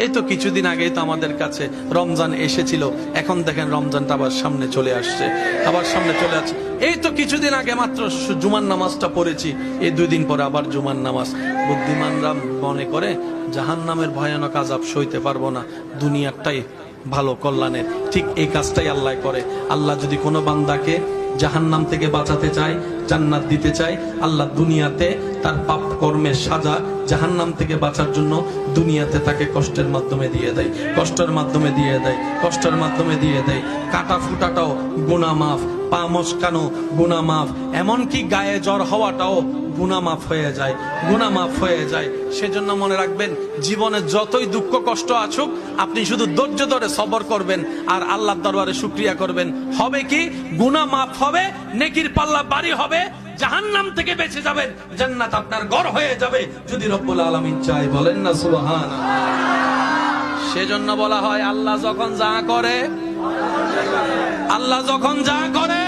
এই তো কিছুদিন আগেই তো আমাদের কাছে রমজান এসেছিল, এখন দেখেন রমজানটা আবার সামনে চলে আসছে, আবার সামনে চলে আসছে। এই তো কিছুদিন আগে মাত্র জুমার নামাজটা পড়েছি, এই 2 দিন পরে আবার জুমার নামাজ। বুদ্ধিমানরা মনে করে জাহান্নামের ভয়ানক আযাব সইতে পারবো না, দুনিয়াটাই ভালো কল্যাণের। ঠিক এই কাজটাই আল্লাহ করে। আল্লাহ যদি কোনো বান্দাকে জাহান্নাম থেকে বাঁচাতে চায়, জান্নাত দিতে চায়, আল্লাহ দুনিয়াতে তার পাপ কর্মের সাজা জাহান্নাম থেকে বাঁচার জন্য দুনিয়াতে তাকে কষ্টের মাধ্যমে দিয়ে দেয়, কষ্টের মাধ্যমে দিয়ে দেয়, কষ্টের মাধ্যমে দিয়ে দেয়। কাটা ফুটাটাও গুনাহ মাফ, পা মচকানো গুনাহ মাফ, এমনকি গায়ে জ্বর হওয়াটাও গুনাহ মাফ হয়ে যায়, গুনাহ মাফ হয়ে যায়। সেজন্য মনে রাখবেন, জীবনে যতই দুঃখ কষ্ট আসুক, আপনি শুধু ধৈর্য ধরে সবর করবেন আর আল্লাহর দরবারে শুকরিয়া করবেন। হবে কি? গুনাহ মাফ হবে, নেকির পাল্লা বাড়ি হবে, জাহান্নাম থেকে বেঁচে যাবেন, জান্নাত আপনার ঘর হয়ে যাবে যদি রব্বুল আলামিন চায়। বলেন না সুবহানাল্লাহ। সেজন্য বলা হয়, আল্লাহ যখন যা করে, আল্লাহ যখন যা করে